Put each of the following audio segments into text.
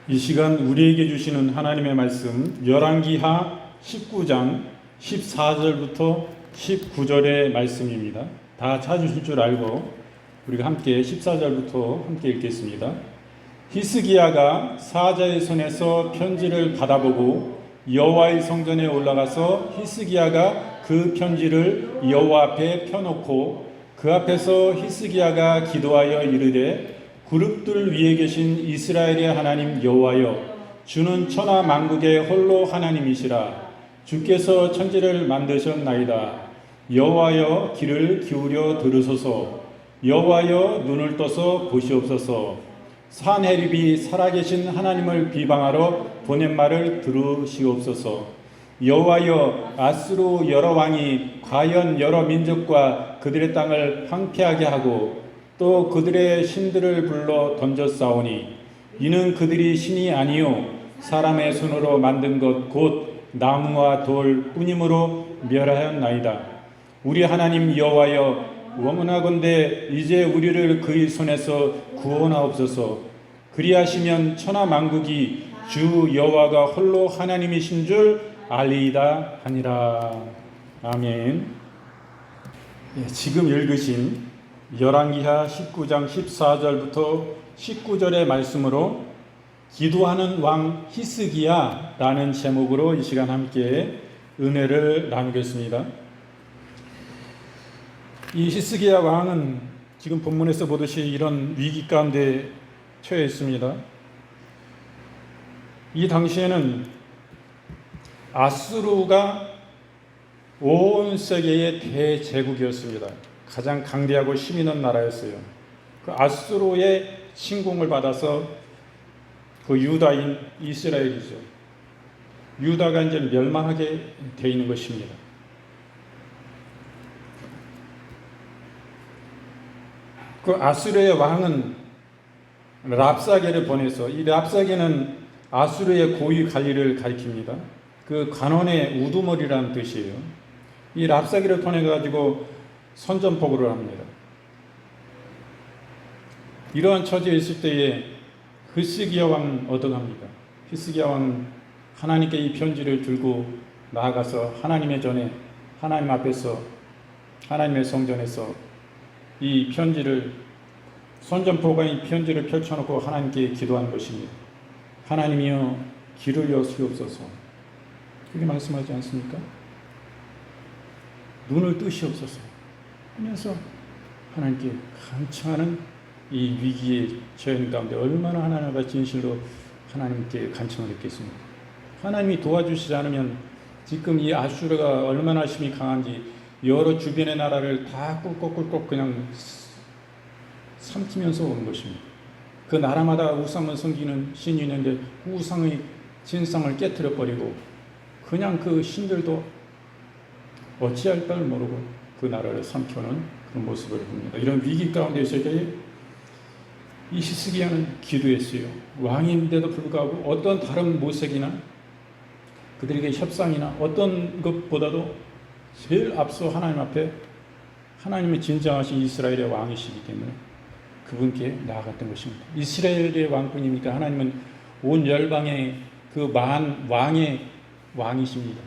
이 시간 우리에게 주시는 하나님의 말씀 열왕기하 19장 14절부터 19절의 말씀입니다. 다 찾으실 줄 알고 우리가 함께 14절부터 함께 읽겠습니다. 히스기야가 사자의 손에서 편지를 받아보고 여호와의 성전에 올라가서 히스기야가 그 편지를 여호와 앞에 펴놓고 그 앞에서 히스기야가 기도하여 이르되 그룹들 위에 계신 이스라엘의 하나님 여호와여, 주는 천하 만국의 홀로 하나님이시라. 주께서 천지를 만드셨나이다. 여호와여, 귀를 기울여 들으소서. 여호와여, 눈을 떠서 보시옵소서. 산헤립이 살아계신 하나님을 비방하러 보낸 말을 들으시옵소서. 여호와여, 아수르 여러 왕이 과연 여러 민족과 그들의 땅을 황폐하게 하고 또 그들의 신들을 불러 던졌사오니 이는 그들이 신이 아니요 사람의 손으로 만든 것 곧 나무와 돌 뿐이므로 멸하였나이다. 우리 하나님 여호와여, 원하건대 이제 우리를 그의 손에서 구원하옵소서. 그리하시면 천하 만국이 주 여호와가 홀로 하나님이신 줄 알리이다 하니라. 아멘. 지금 읽으신 열왕기하 19장 14절부터 19절의 말씀으로 기도하는 왕 히스기야라는 제목으로 이 시간 함께 은혜를 나누겠습니다. 이 히스기야 왕은 지금 본문에서 보듯이 이런 위기 가운데 처해 있습니다. 이 당시에는 아수르가 온 세계의 대제국이었습니다. 가장 강대하고 힘 있는 나라였어요. 그 아수르의 침공을 받아서 그 유다인 이스라엘이죠. 유다가 이제 멸망하게 되어 있는 것입니다. 그 아수르의 왕은 랍사게를 보내서, 이 랍사게는 아수르의 고위 관리를 가리킵니다. 그 관원의 우두머리라는 뜻이에요. 이 랍사게를 통해 가지고 선전포고를 합니다. 이러한 처지에 있을 때에 히스기야 왕은 어떠합니까? 히스기야 왕은 하나님께 이 편지를 들고 나아가서 하나님의 전에, 하나님 앞에서, 하나님의 성전에서 이 편지를, 선전포고가 이 편지를 펼쳐놓고 하나님께 기도하는 것입니다. 하나님이여, 귀를 여시옵소서. 그렇게 말씀하지 않습니까? 눈을 뜨시옵소서 하면서 하나님께 간청하는 이 위기에 처해 있는 가운데 얼마나 하나님과 진실로 하나님께 간청을 했겠습니까? 하나님이 도와주시지 않으면 지금 이 아수르가 얼마나 힘이 강한지 여러 주변의 나라를 다 꿀꺽꿀꺽 그냥 삼키면서 오는 것입니다. 그 나라마다 우상을 섬기는 신이 있는데 우상의 진상을 깨트려 버리고 그냥 그 신들도 어찌할 바를 모르고 그 나라를 삼켜는 그런 모습을 봅니다. 이런 위기 가운데 있을 때에 이 히스기야는 기도했어요. 왕인데도 불구하고 어떤 다른 모색이나 그들에게 협상이나 어떤 것보다도 제일 앞서 하나님 앞에 하나님의 진정하신 이스라엘의 왕이시기 때문에 그분께 나아갔던 것입니다. 이스라엘의 왕뿐입니까? 하나님은 온 열방의 그 만 왕의 왕이십니다.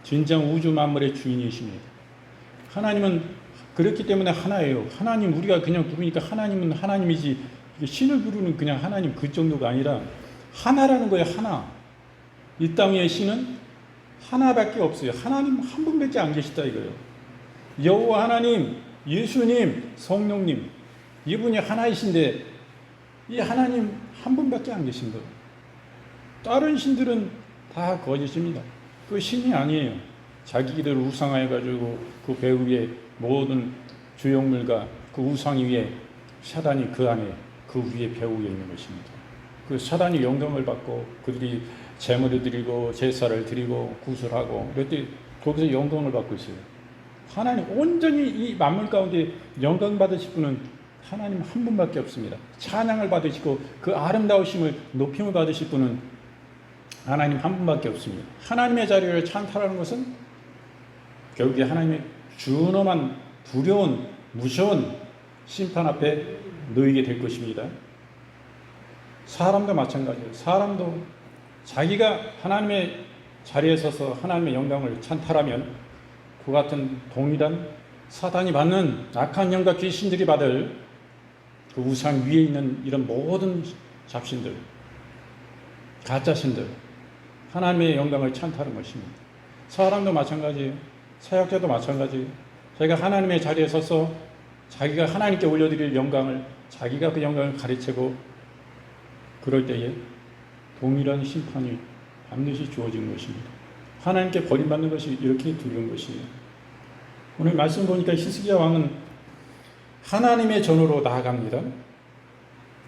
진정 우주 만물의 주인이십니다. 하나님은 그렇기 때문에 하나예요. 하나님, 우리가 그냥 부르니까 하나님은 하나님이지 신을 부르는 그냥 하나님 그 정도가 아니라 하나라는 거예요. 하나. 이 땅의 신은 하나밖에 없어요. 하나님 한 분밖에 안 계시다 이거예요. 여호와 하나님, 예수님, 성령님, 이분이 하나이신데 이 하나님 한 분밖에 안 계신 거예요. 다른 신들은 다 거짓입니다. 그 신이 아니에요. 자기들 우상화해가지고 그 배 위에 모든 주역물과 그 우상 위에 사단이 그 안에 그 위에 배우 위에 있는 것입니다. 그 사단이 영광을 받고 그들이 제물을 드리고 제사를 드리고 구슬하고 그럴 때 거기서 영광을 받고 있어요. 하나님 온전히 이 만물 가운데 영광 받으실 분은 하나님 한 분밖에 없습니다. 찬양을 받으시고 그 아름다우심을 높임을 받으실 분은 하나님 한 분밖에 없습니다. 하나님의 자리를 찬탈하는 것은 결국에 하나님의 준엄한 무서운 심판 앞에 놓이게 될 것입니다. 사람도 마찬가지예요. 사람도 자기가 하나님의 자리에 서서 하나님의 영광을 찬탈하면 그 같은 동일한 사단이 받는 악한 영과 귀신들이 받을 그 우상 위에 있는 이런 모든 잡신들, 가짜신들, 하나님의 영광을 찬탈하는 것입니다. 사람도 마찬가지예요. 사역자도 마찬가지예요. 자기가 하나님의 자리에 서서 자기가 하나님께 올려드릴 영광을, 자기가 그 영광을 가르치고 그럴 때에 동일한 심판이 반드시 주어지는 것입니다. 하나님께 버림받는 것이 이렇게 두려운 것이에요. 오늘 말씀 보니까 히스기야 왕은 하나님의 전으로 나아갑니다.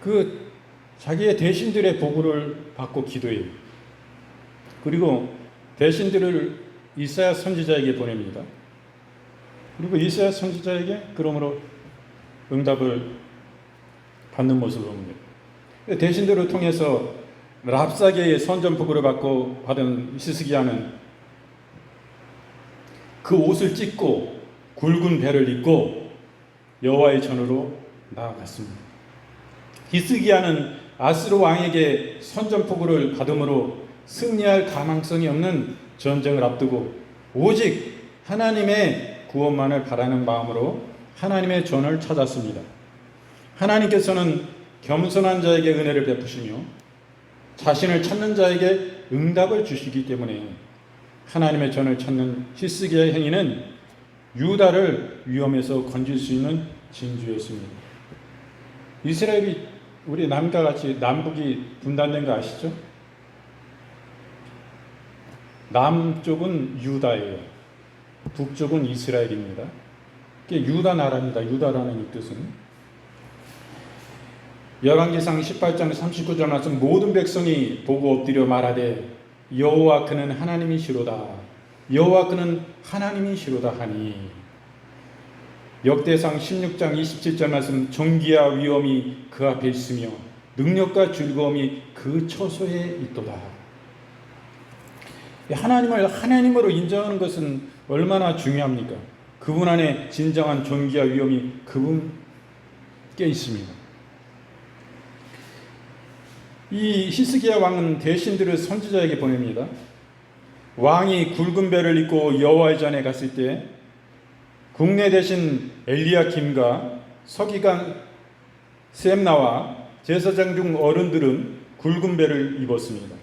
그 자기의 대신들의 보고를 받고 기도해요. 그리고 대신들을 이사야 선지자에게 보냅니다. 그리고 이사야 선지자에게 그러므로 응답을 받는 모습을 봅니다. 대신들을 통해서 랍사게의 선전포고를 받고 받은 히스기야는 그 옷을 찢고 굵은 배를 입고 여호와의 전으로 나아갔습니다. 히스기야는 아스로 왕에게 선전포고를 받음으로 승리할 가망성이 없는 전쟁을 앞두고 오직 하나님의 구원만을 바라는 마음으로 하나님의 전을 찾았습니다. 하나님께서는 겸손한 자에게 은혜를 베푸시며 자신을 찾는 자에게 응답을 주시기 때문에 하나님의 전을 찾는 히스기야의 행위는 유다를 위험에서 건질 수 있는 징조였습니다. 이스라엘이 우리 남과 같이 남북이 분단된 거 아시죠? 남쪽은 유다예요. 북쪽은 이스라엘입니다. 이게 유다 나라입니다. 유다라는 이 뜻은 열왕기상 18장 39절 말씀 모든 백성이 보고 엎드려 말하되 여호와 그는 하나님이시로다. 여호와 그는 하나님이시로다 하니 역대상 16장 27절 말씀 존귀와 위엄이 그 앞에 있으며 능력과 즐거움이 그 처소에 있도다. 하나님을 하나님으로 인정하는 것은 얼마나 중요합니까? 그분 안에 진정한 존귀와 위엄이 그분께 있습니다. 이 히스기야 왕은 대신들을 선지자에게 보냅니다. 왕이 굵은 배를 입고 여호와의 전에 갔을 때 국내 대신 엘리야킴과 서기관 셈나와 제사장 중 어른들은 굵은 배를 입었습니다.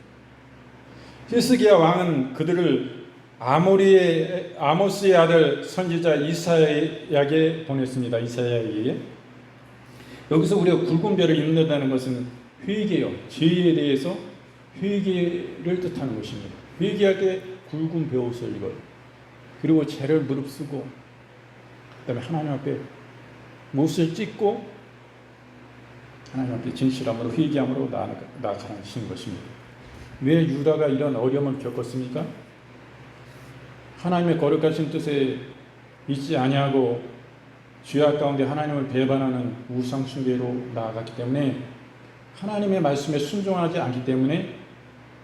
히스기야 왕은 그들을 아모스의 아들 선지자 이사야에게 보냈습니다. 이사야에게. 여기서 우리가 굵은 배를 입는다는 것은 회개요. 죄에 대해서 회개를 뜻하는 것입니다. 회개할 때 굵은 베옷을 입어요. 그리고 죄를 무릅쓰고 그다음에 하나님 앞에 못을 찢고 하나님 앞에 진실함으로 회개함으로 나아가시는 것입니다. 왜 유다가 이런 어려움을 겪었습니까? 하나님의 거룩하신 뜻에 있지 아니하고 죄악 가운데 하나님을 배반하는 우상 숭배로 나아갔기 때문에 하나님의 말씀에 순종하지 않기 때문에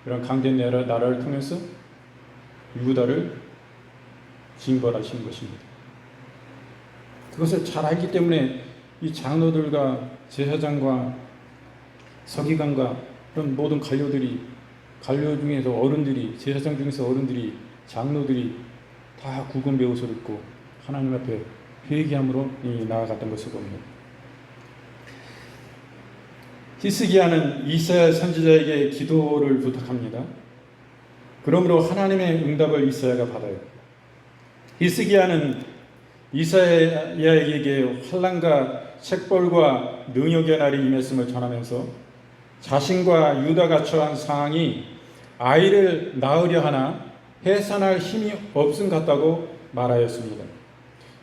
이런 강된 나라를 통해서 유다를 징벌하시는 것입니다. 그것을 잘 알기 때문에 이 장로들과 제사장과 서기관과 그런 모든 관료 중에서 어른들이, 제사장 중에서 어른들이, 장로들이 다 굵은 베옷을 입고 하나님 앞에 회개함으로 나아갔던 것을 봅니다. 히스기야는 이사야 선지자에게 기도를 부탁합니다. 그러므로 하나님의 응답을 이사야가 받아요. 히스기야는 이사야에게 환난과 책벌과 능욕의 날이 임했음을 전하면서 자신과 유다가 처한 상황이 아이를 낳으려 하나 해산할 힘이 없음 같다고 말하였습니다.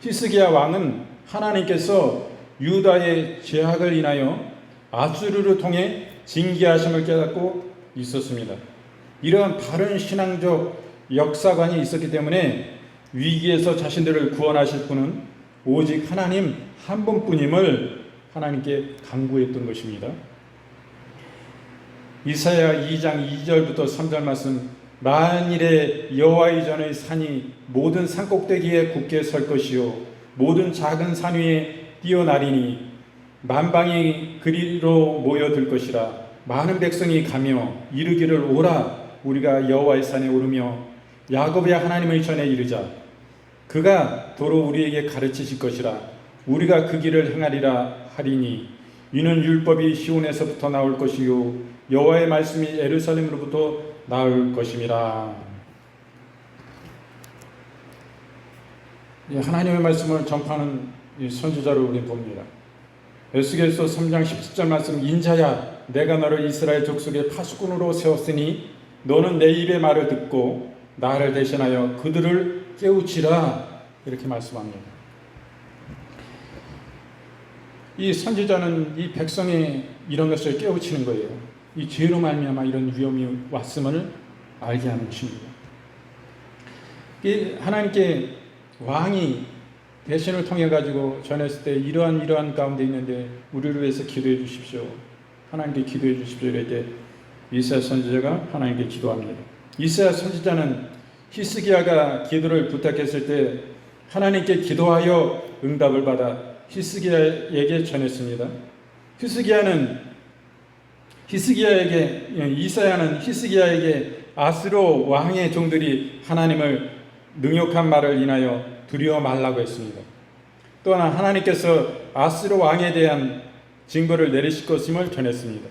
히스기야 왕은 하나님께서 유다의 죄악을 인하여 아수르를 통해 징계하심을 깨닫고 있었습니다. 이러한 바른 신앙적 역사관이 있었기 때문에 위기에서 자신들을 구원하실 분은 오직 하나님 한 분뿐임을 하나님께 간구했던 것입니다. 이사야 2장 2절부터 3절 말씀 만일에 여호와의 전의 산이 모든 산꼭대기에 굳게 설 것이요 모든 작은 산 위에 뛰어나리니 만방이 그리로 모여들 것이라 많은 백성이 가며 이르기를 오라 우리가 여호와의 산에 오르며 야곱의 하나님의 전에 이르자. 그가 도로 우리에게 가르치실 것이라. 우리가 그 길을 행하리라 하리니 이는 율법이 시온에서부터 나올 것이요 여호와의 말씀이 예루살렘으로부터 나올 것임이라. 하나님의 말씀을 전파하는 선지자를 우리는 봅니다. 에스겔서 3장 17절 말씀, 인자야 내가 너를 이스라엘 족속의 파수꾼으로 세웠으니 너는 내 입의 말을 듣고 나를 대신하여 그들을 깨우치라, 이렇게 말씀합니다. 이 선지자는 이 백성이 이런 것을 깨우치는 거예요. 이 죄로 말미암아 이런 위험이 왔음을 알게 하는 것입니다. 이 하나님께 왕이 대신을 통해 가지고 전했을 때 이러한 가운데 있는데 우리를 위해서 기도해 주십시오. 하나님께 기도해 주십시오. 이럴 때 이사야 선지자가 하나님께 기도합니다. 이사야 선지자는 히스기야가 기도를 부탁했을 때 하나님께 기도하여 응답을 받아 히스기야에게 전했습니다. 이사야는 히스기야에게 아스로 왕의 종들이 하나님을 능욕한 말을 인하여 두려워 말라고 했습니다. 또한 하나님께서 아스로 왕에 대한 징벌을 내리실 것임을 전했습니다.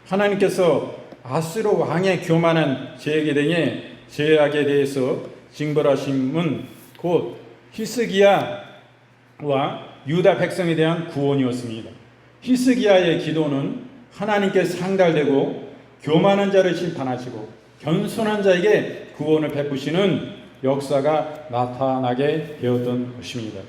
하나님께서 아스로 왕의 교만한 죄악에 대해서 징벌하심은 곧 히스기야와 유다 백성에 대한 구원이었습니다. 히스기야의 기도는 하나님께 상달되고 교만한 자를 심판하시고 겸손한 자에게 구원을 베푸시는 역사가 나타나게 되었던 것입니다.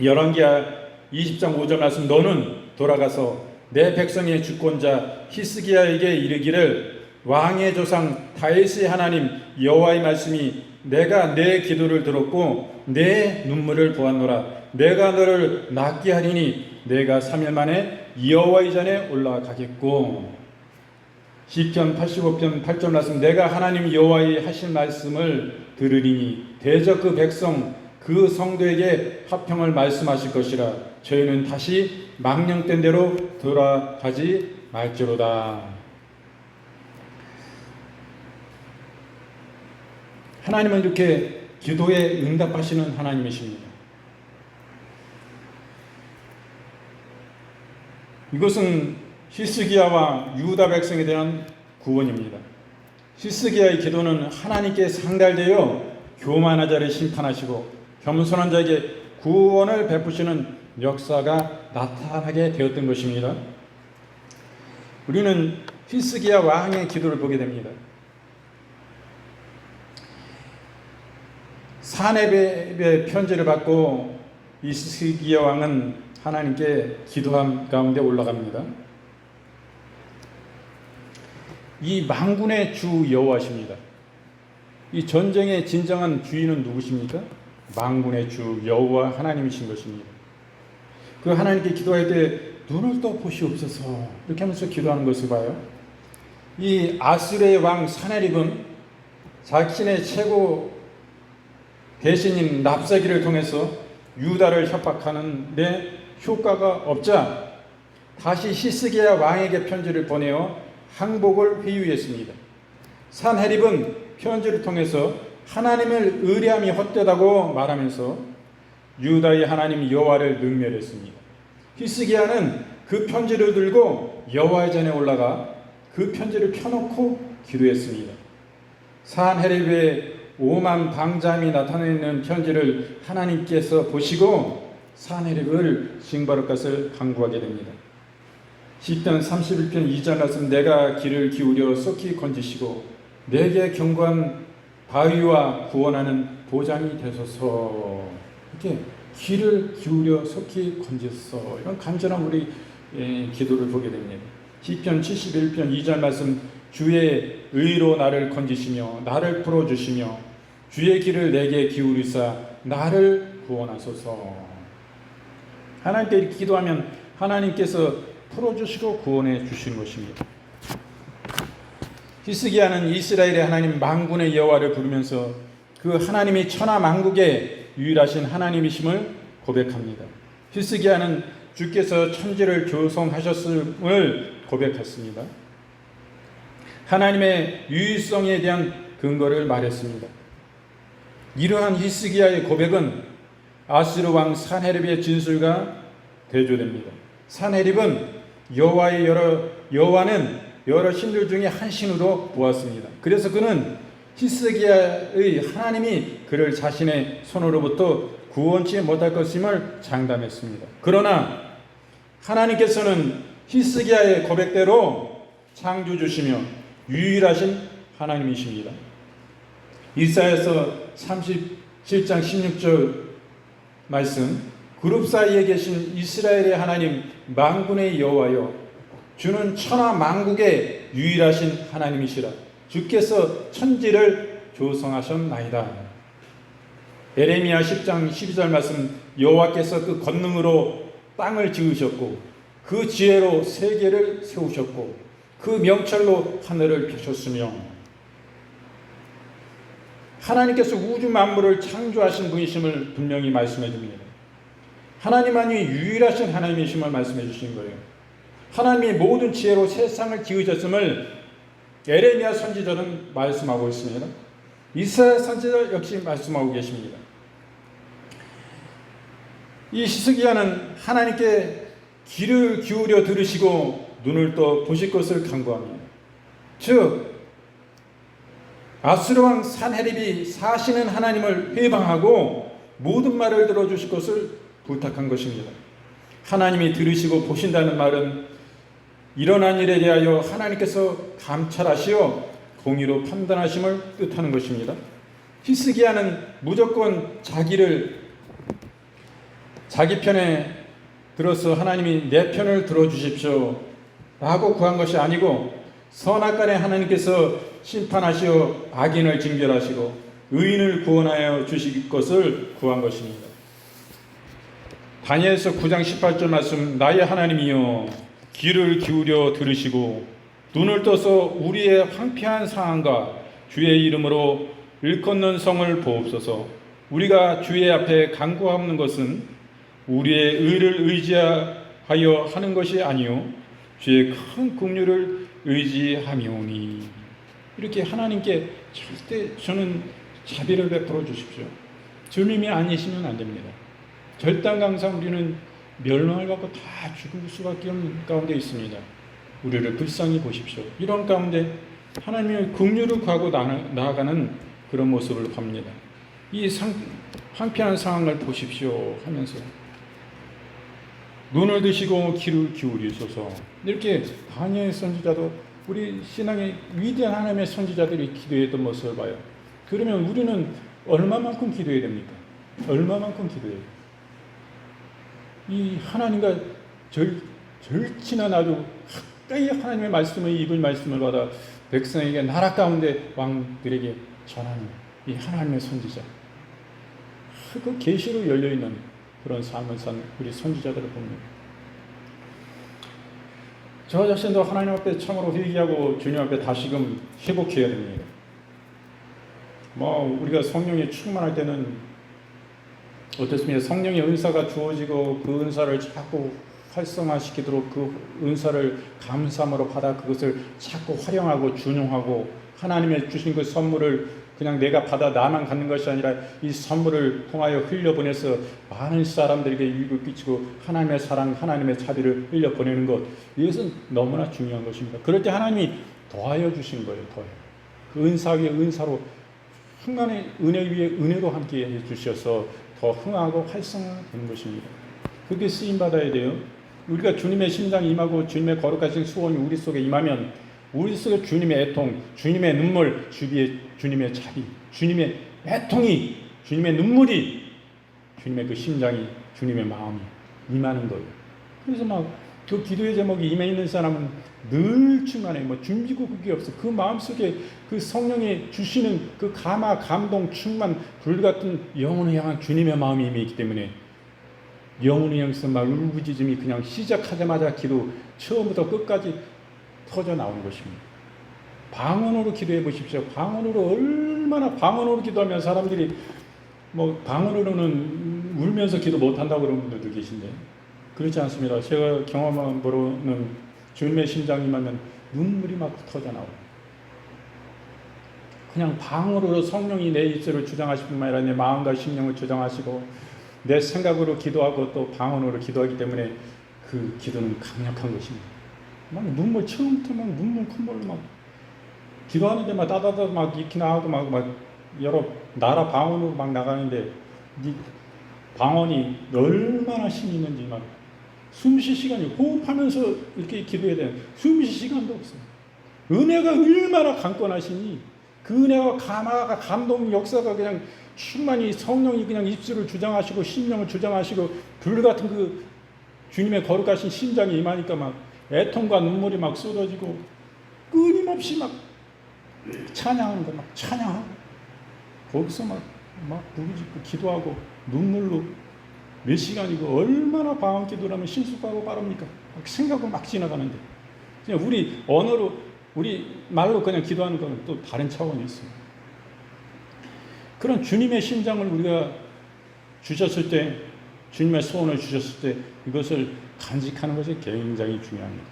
열왕기하 20장 5절 말씀, 너는 돌아가서 내 백성의 주권자 히스기야에게 이르기를 왕의 조상 다윗의 하나님 여호와의 말씀이 내가 내 기도를 들었고 내 눈물을 보았노라. 내가 너를 낫게 하리니 내가 3일 만에 여호와의 전에 올라가겠고. 시편 85편 8절 말씀, 내가 하나님 여호와의 하신 말씀을 들으리니 대적 그 백성 그 성도에게 화평을 말씀하실 것이라. 저희는 다시 망령된 대로 돌아가지 말지로다. 하나님은 이렇게 기도에 응답하시는 하나님이십니다. 이것은 히스기야와 유다 백성에 대한 구원입니다. 히스기야의 기도는 하나님께 상달되어 교만한 자를 심판하시고 겸손한 자에게 구원을 베푸시는 역사가 나타나게 되었던 것입니다. 우리는 히스기야 왕의 기도를 보게 됩니다. 사네립의 편지를 받고 히스기야 왕은 하나님께 기도함 가운데 올라갑니다. 이 만군의 주 여호와십니다. 이 전쟁의 진정한 주인은 누구십니까? 만군의 주 여호와 하나님이신 것입니다. 그 하나님께 기도할 때 눈을 떠 보시옵소서 이렇게 하면서 기도하는 것을 봐요. 이 아수르의 왕 사네립은 자신의 최고 대신인 랍사기를 통해서 유다를 협박하는데 효과가 없자 다시 히스기야 왕에게 편지를 보내어 항복을 회유했습니다. 산헤립은 편지를 통해서 하나님을 의뢰함이 헛되다고 말하면서 유다의 하나님 여호와를 능멸했습니다. 히스기야는 그 편지를 들고 여호와의 전에 올라가 그 편지를 펴놓고 기도했습니다. 산헤립의 오만 방자함이 나타내는 편지를 하나님께서 보시고 산헤립을 징벌할 것을 강구하게 됩니다. 시편 31편 2절 말씀, 내가 귀를 기울여 속히 건지시고 내게 견고한 바위와 구원하는 보장이 되소서. 이렇게 귀를 기울여 속히 건지소서. 이런 간절한 우리 기도를 보게 됩니다. 시편 71편 2절 말씀, 주의 의로 나를 건지시며 나를 풀어주시며 주의 길을 내게 기울이사 나를 구원하소서. 하나님께 이렇게 기도하면 하나님께서 풀어주시고 구원해 주시는 것입니다. 히스기야는 이스라엘의 하나님 만군의 여호와를 부르면서 그 하나님이 천하 만국의 유일하신 하나님이심을 고백합니다. 히스기야는 주께서 천지를 조성하셨음을 고백했습니다. 하나님의 유일성에 대한 근거를 말했습니다. 이러한 히스기야의 고백은 아수르 왕 산헤립의 진술과 대조됩니다. 산헤립은 여호와는 여러 신들 중에 한 신으로 보았습니다. 그래서 그는 히스기야의 하나님이 그를 자신의 손으로부터 구원치 못할 것임을 장담했습니다. 그러나 하나님께서는 히스기야의 고백대로 창조주시며 유일하신 하나님이십니다. 이사야서 37장 16절 말씀, 그룹 사이에 계신 이스라엘의 하나님 만군의 여호와여, 주는 천하 만국의 유일하신 하나님이시라. 주께서 천지를 조성하셨나이다. 에레미야 10장 12절 말씀, 여호와께서 그 권능으로 땅을 지으셨고 그 지혜로 세계를 세우셨고 그 명철로 하늘을 펴셨으며, 하나님께서 우주 만물을 창조하신 분이심을 분명히 말씀해 줍니다. 하나님만이 유일하신 하나님이심을 말씀해 주신 거예요. 하나님이 모든 지혜로 세상을 지으셨음을 에레미야 선지자는 말씀하고 있습니다. 이사야 선지자 역시 말씀하고 계십니다. 이 히스기야는 하나님께 귀를 기울여 들으시고 눈을 떠 보실 것을 간구합니다. 즉 아수르 왕 산헤립이 사시는 하나님을 회방하고 모든 말을 들어주실 것을 부탁한 것입니다. 하나님이 들으시고 보신다는 말은 일어난 일에 대하여 하나님께서 감찰하시어 공의로 판단하심을 뜻하는 것입니다. 히스기야는 무조건 자기 편에 들어서 하나님이 내 편을 들어주십시오 라고 구한 것이 아니고, 선악간에 하나님께서 심판하시어 악인을 징벌하시고 의인을 구원하여 주실 것을 구한 것입니다. 다니엘서 9장 18절 말씀, 나의 하나님이여 귀를 기울여 들으시고 눈을 떠서 우리의 황폐한 상황과 주의 이름으로 일컫는 성을 보옵소서. 우리가 주의 앞에 간구하는 것은 우리의 의를 의지하여 하는 것이 아니요 주의 큰 긍휼을 의지하며오니. 이렇게 하나님께 절대 저는 자비를 베풀어 주십시오. 주님이 아니시면 안 됩니다. 절단강상 우리는 멸망을 받고 다 죽을 수밖에 없는 가운데 있습니다. 우리를 불쌍히 보십시오. 이런 가운데 하나님의 긍휼을 구하고 나아가는 그런 모습을 봅니다. 이 황폐한 상황을 보십시오 하면서 눈을 드시고 귀를 기울이소서. 이렇게 다니엘 선지자도 우리 신앙의 위대한 하나님의 선지자들이 기도했던 모습을 봐요. 그러면 우리는 얼마만큼 기도해야 됩니까? 얼마만큼 기도해야 돼요? 이 하나님과 절친한 아주 가까이 하나님의 말씀을, 입을 말씀을 받아 백성에게 나라 가운데 왕들에게 전하는 이 하나님의 선지자, 그 계시로 열려있는 그런 삶을 산 우리 선지자들을 봅니다. 저 자신도 하나님 앞에 참으로 회개하고 주님 앞에 다시금 회복해야 됩니다. 우리가 성령에 충만할 때는 어떻습니까? 성령의 은사가 주어지고 그 은사를 자꾸 활성화시키도록 그 은사를 감사함으로 받아 그것을 자꾸 활용하고 준용하고, 하나님의 주신 그 선물을 그냥 내가 받아 나만 갖는 것이 아니라 이 선물을 통하여 흘려보내서 많은 사람들에게 유익을 끼치고 하나님의 사랑, 하나님의 자비를 흘려보내는 것, 이것은 너무나 중요한 것입니다. 그럴 때 하나님이 더하여 주신 거예요. 그 은사 위에 은사로, 흥한의 은혜 위에 은혜로 함께 해주셔서 더 흥하고 활성화되는 것입니다. 그게 쓰임받아야 돼요. 우리가 주님의 심장이 임하고 주님의 거룩하신 수원이 우리 속에 임하면 우리 속에 주님의 애통, 주님의 눈물, 주님의 자비, 주님의 애통이, 주님의 눈물이, 주님의 그 심장이, 주님의 마음이 임하는 거예요. 그래서 그 기도의 제목이 임해 있는 사람은 늘 충만해. 준비고 그게 없어. 그 마음속에 그 성령이 주시는 그 감동, 충만, 불같은 영혼을 향한 주님의 마음이 임해 있기 때문에 영혼을 향해서 울부짖음이 그냥 시작하자마자 기도 처음부터 끝까지 터져 나오는 것입니다. 방언으로 기도해 보십시오. 방언으로 얼마나 방언으로 기도하면 사람들이 방언으로는 울면서 기도 못한다고 그러는 분들도 계신데 그렇지 않습니다. 제가 경험한 바로는 주님의 심장이면 눈물이 막 터져 나와요. 그냥 방언으로 성령이 내 입술을 주장하실 뿐만 아니라 내 마음과 심령을 주장하시고 내 생각으로 기도하고 또 방언으로 기도하기 때문에 그 기도는 강력한 것입니다. 막 눈물 처음부터 막 눈물 콧물로 막 기도하는데 막 따다다 막 이렇게 나가고 막 여러 나라 방언으로 막 나가는데 이 방언이 얼마나 힘이 있는지 막 숨 쉴 시간이 호흡하면서 이렇게 기도해야 되는 숨 쉴 시간도 없어요. 은혜가 얼마나 강건하시니 그 은혜와 감화가 감동 역사가 그냥 충만히 성령이 그냥 입술을 주장하시고 심령을 주장하시고 불같은 그 주님의 거룩하신 심장에 임하니까 막 애통과 눈물이 막 쏟아지고 끊임없이 막 찬양하는 거 막 찬양하고 거기서 막 부르짖고 기도하고 눈물로 몇 시간이고 얼마나 방언 기도라면 심수하고 빠릅니까? 생각은 막 지나가는데 그냥 우리 언어로 우리 말로 그냥 기도하는 건 또 다른 차원이 있어요. 그런 주님의 심장을 우리가 주셨을 때 주님의 소원을 주셨을 때 이것을 간직하는 것이 굉장히 중요합니다.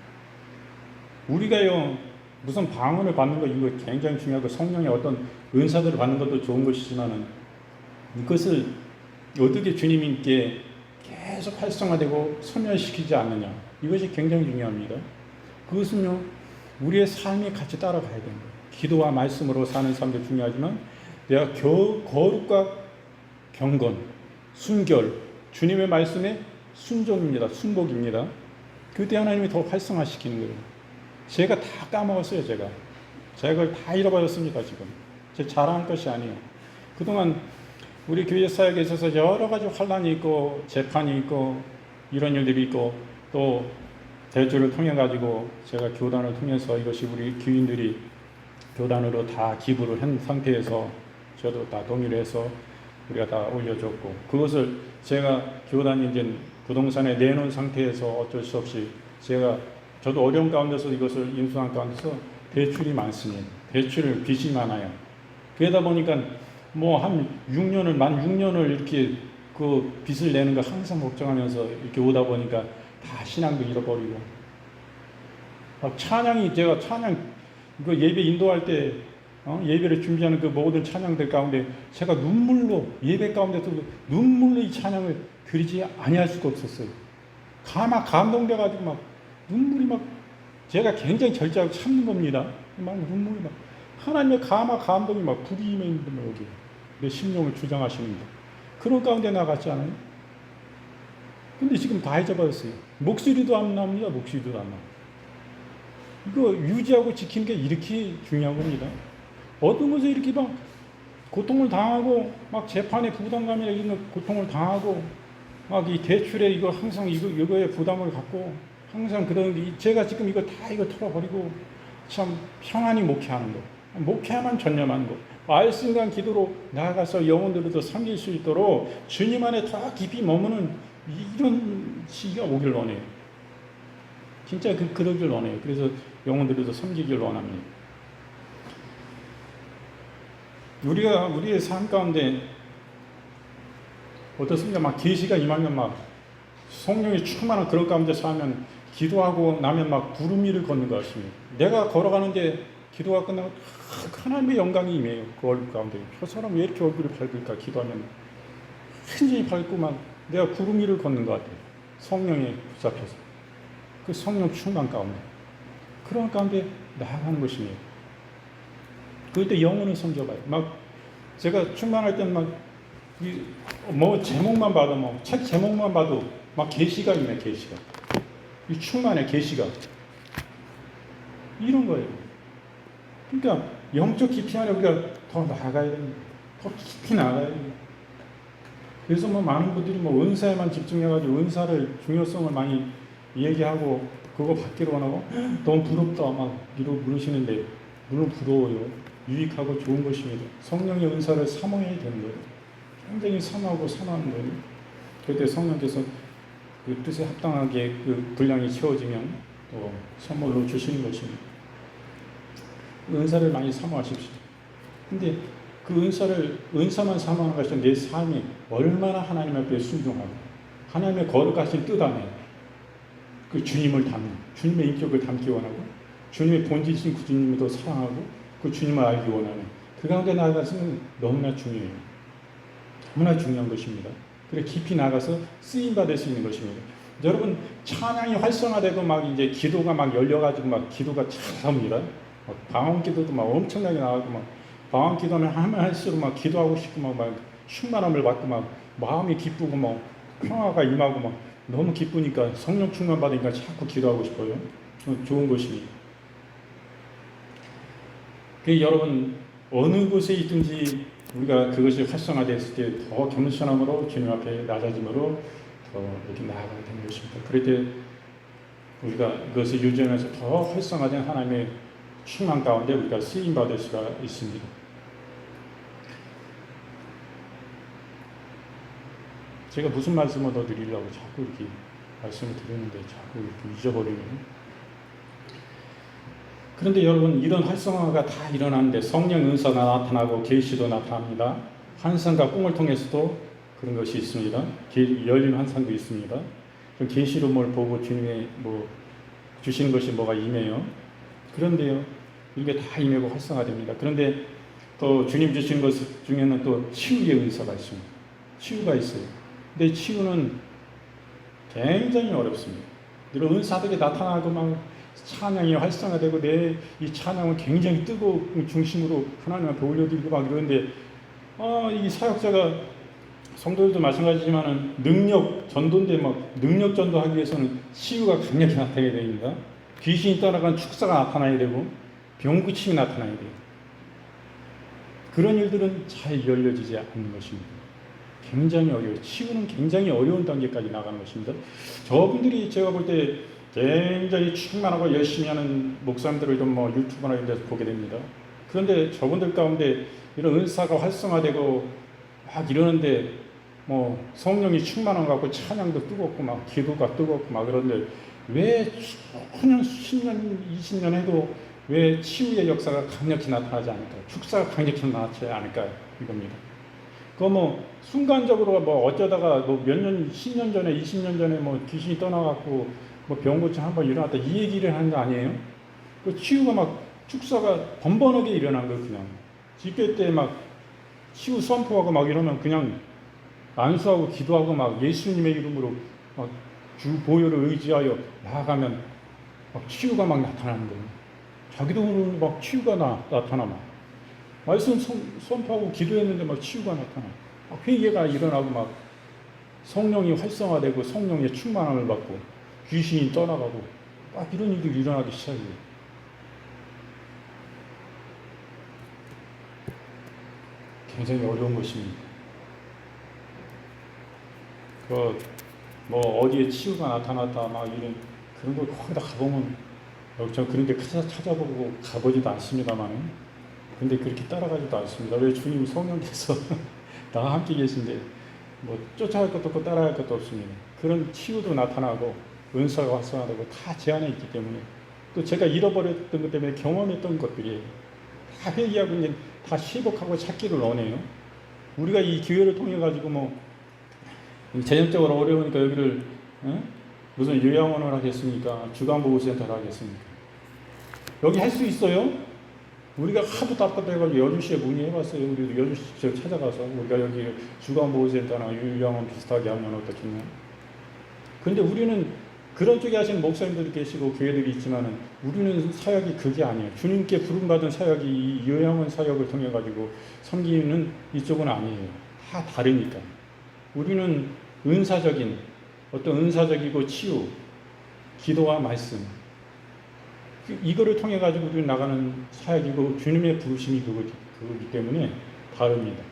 우리가요 무슨 방언을 받는 거 이거 굉장히 중요하고 성령의 어떤 은사들을 받는 것도 좋은 것이지만은 이것을 어떻게 주님께 계속 활성화되고 소멸시키지 않느냐 이것이 굉장히 중요합니다. 그것은요 우리의 삶이 같이 따라가야 되는 거예요. 기도와 말씀으로 사는 삶도 중요하지만 내가 거룩과 경건, 순결, 주님의 말씀에 순종입니다. 순복입니다. 그때 하나님이 더 활성화시키는 거예요. 제가 다 까먹었어요. 제가 그걸 다 잃어버렸습니다. 지금 제 자랑할 것이 아니에요. 그동안 우리 교회 사역에 있어서 여러 가지 환란이 있고 재판이 있고 이런 일들이 있고 또 대주를 통해 가지고 제가 교단을 통해서 이것이 우리 교인들이 교단으로 다 기부를 한 상태에서 저도 다 동의를 해서 우리가 다 올려줬고 그것을 제가 교단이 이제 부동산에 내놓은 상태에서 어쩔 수 없이 저도 어려운 가운데서 이것을 인수한 가운데서 대출이 많습니다. 빚이 많아요. 그러다 보니까 뭐 한 6년을 이렇게 그 빚을 내는 거 항상 걱정하면서 이렇게 오다 보니까 다 신앙도 잃어버리고 제가 찬양 이거 예배 인도할 때 예배를 준비하는 그 모든 찬양들 가운데 제가 눈물로 예배 가운데서 눈물로 이 찬양을 드리지 아니할 수가 없었어요. 감동돼 가지고 막 눈물이 막 제가 굉장히 절제하고 참는 겁니다. 막 눈물이 막 하나님의 감동이 막 불이 임해 있는데 여기 내 심령을 주장하십니다. 그런 가운데 나갔지 않아요? 근데 지금 다 잊어버렸어요. 목소리도 안 나옵니다. 목소리도 안 나와요. 이거 유지하고 지키는 게 이렇게 중요한 겁니다. 어떤 것에 이렇게 막 고통을 당하고 막 재판에 부담감이나 이런 고통을 당하고 막 이 대출에 이거 항상 이거에 부담을 갖고 항상 그런 제가 지금 이거 털어버리고 참 평안히 목회하는 거, 목회만 전념하는 거, 말씀과 기도로 나아가서 영혼들도 섬길 수 있도록 주님 안에 더 깊이 머무는 이런 시기가 오길 원해요. 진짜 그러길 원해요. 그래서 영혼들도 섬기길 원합니다. 우리가 우리의 삶 가운데 어떻습니까? 막 계시가 임하면 막 성령이 충만한 그런 가운데 사면 기도하고 나면 막 구름 위를 걷는 것 같습니다. 내가 걸어가는데 기도가 끝나고 하나님의 영광이 임해요. 그 얼굴 가운데. 저 사람 왜 이렇게 얼굴이 밝을까? 기도하면 완전히 밝고 막 내가 구름 위를 걷는 것 같아요. 성령에 붙잡혀서. 그 성령 충만 가운데. 그런 가운데 나아가는 것입니다. 그럴 때 영혼을 섬겨봐요. 막 제가 충만할 때는 막 뭐 제목만 봐도 뭐 책 제목만 봐도 막 계시가 임해. 계시가. 이 충만해. 계시가. 이런 거예요. 그러니까 영적 깊이 안에 우리가 더 나아가야 됩니다. 더 깊이 나아가야 됩니다. 그래서 뭐 많은 분들이 뭐 은사에만 집중해가지고 은사를 중요성을 많이 얘기하고 그거 받기로 원하고 너무 부럽다 막 이러시는데 물론 부러워요. 유익하고 좋은 것입니다. 성령의 은사를 사모해야 되는 거예요. 굉장히 사모하고 사모하는 거예요. 그때 성령께서 그 뜻에 합당하게 그 분량이 채워지면 또 선물로 주시는 것입니다. 은사를 많이 사모하십시오. 근데 그 은사만 사모하는 것이 내 삶이 얼마나 하나님 앞에 순종하고 하나님의 거룩하신 뜻 안에 그 주님을 닮는 주님의 인격을 담기 원하고 주님의 본질이신 그 주님을 더 사랑하고 그 주님을 알기 원하는 그 가운데 나아가서는 너무나 중요해요. 너무나 중요한 것입니다. 그래 깊이 나가서 쓰임 받을 수 있는 것입니다. 여러분 찬양이 활성화되고 막 이제 기도가 막 열려가지고 막 기도가 차섭니다. 방언 기도도 막 엄청나게 나가고 막 방언 기도는 하면 할수록 막 기도하고 싶고 막 충만함을 받고 막 마음이 기쁘고 막 평화가 임하고 막 너무 기쁘니까 성령 충만 받으니까 자꾸 기도하고 싶어요. 좋은 것입니다. 그 여러분 어느 곳에 있든지 우리가 그것이 활성화됐을 때 더 겸손함으로 주님 앞에 낮아짐으로 더 이렇게 나아가게 되는 것입니다. 그럴 때 우리가 그것을 유지하면서 더 활성화된 하나님의 충만 가운데 우리가 쓰임 받을 수가 있습니다. 제가 무슨 말씀을 더 드리려고 자꾸 이렇게 말씀을 드리는데 자꾸 이렇게 잊어버리네요. 그런데 여러분 이런 활성화가 다 일어나는데 성령 은사가 나타나고 계시도 나타납니다. 환상과 꿈을 통해서도 그런 것이 있습니다. 열린 환상도 있습니다. 계시로 뭘 보고 주님의 뭐 주시는 것이 뭐가 임해요. 그런데요 이게 다 임하고 활성화됩니다. 그런데 또 주님 주신 것 중에는 또 치유의 은사가 있습니다. 치유가 있어요. 근데 치유는 굉장히 어렵습니다. 이런 은사들이 나타나고 막 찬양이 활성화되고 내 이 찬양은 굉장히 뜨거운 중심으로 하나님 앞에 올려드리고 막 이러는데 이 사역자가 성도들도 마찬가지지만은 능력 전도인데 막 능력 전도하기 위해서는 치유가 강력히 나타나야 됩니다. 귀신이 떠나간 축사가 나타나야 되고 병고침이 나타나야 돼요. 그런 일들은 잘 열려지지 않는 것입니다. 굉장히 어려워요. 치유는 굉장히 어려운 단계까지 나가는 것입니다. 저분들이 제가 볼 때 굉장히 충만하고 열심히 하는 목사님들을 좀 뭐 유튜브나 이런 데서 보게 됩니다. 그런데 저분들 가운데 이런 은사가 활성화되고 막 이러는데 뭐 성령이 충만한 것 같고 찬양도 뜨겁고 막 기도가 뜨겁고 막 그런데 왜 그냥 10년, 20년 해도 왜 치유의 역사가 강력히 나타나지 않을까요? 축사가 강력히 나타나지 않을까요? 이겁니다. 그 뭐 순간적으로 뭐 어쩌다가 뭐 몇 년, 10년 전에, 20년 전에 뭐 귀신이 떠나갖고 뭐 병 고침 한번 일어났다 이 얘기를 하는 거 아니에요? 그 치유가 막 축사가 번번하게 일어난 거예요. 그냥 집회 때 막 치유 선포하고 막 이러면 그냥 안수하고 기도하고 막 예수님의 이름으로 막 주 보혈을 의지하여 나아가면 막 치유가 막 나타나는 거예요. 자기도 모르는 막 치유가 나타나 막 말씀 선포하고 기도했는데 막 치유가 나타나 막 회개가 일어나고 막 성령이 활성화되고 성령의 충만함을 받고 귀신이 떠나가고 막 이런 일들이 일어나기 시작해요. 굉장히 어려운 것입니다. 뭐 어디에 치유가 나타났다 막 이런 그런 걸 거기다 가보면 저 그런 데 찾아보고 가보지도 않습니다만은 근데 그렇게 따라가지도 않습니다. 왜 주님 성령께서 나와 함께 계신데 뭐 쫓아갈 것도 없고 따라갈 것도 없습니다. 그런 치유도 나타나고 은사가 활성화되고 다 제 안에 있기 때문에 또 제가 잃어버렸던 것 때문에 경험했던 것들이 다 회개하고 이제 다 회복하고 찾기를 원해요. 우리가 이 기회를 통해 가지고 뭐 재정적으로 어려우니까 여기를 무슨 요양원을 하겠습니까? 주간보호센터를 하겠습니까? 여기 할 수 있어요? 우리가 하도 답답해가지고 여주시에 문의해봤어요. 우리도 여주시 찾아가서 우리가 여기 주간보호센터나 요양원 비슷하게 하면 어떻겠냐. 근데 우리는 그런 쪽에 하시는 목사님들이 계시고 교회들이 있지만은 우리는 사역이 그게 아니에요. 주님께 부름받은 사역이 이 요양원 사역을 통해 가지고 섬기는 이쪽은 아니에요. 다 다르니까. 우리는 은사적인 어떤 은사적이고 치유, 기도와 말씀 이거를 통해 가지고 우리는 나가는 사역이고 주님의 부르심이 그거기 때문에 다릅니다.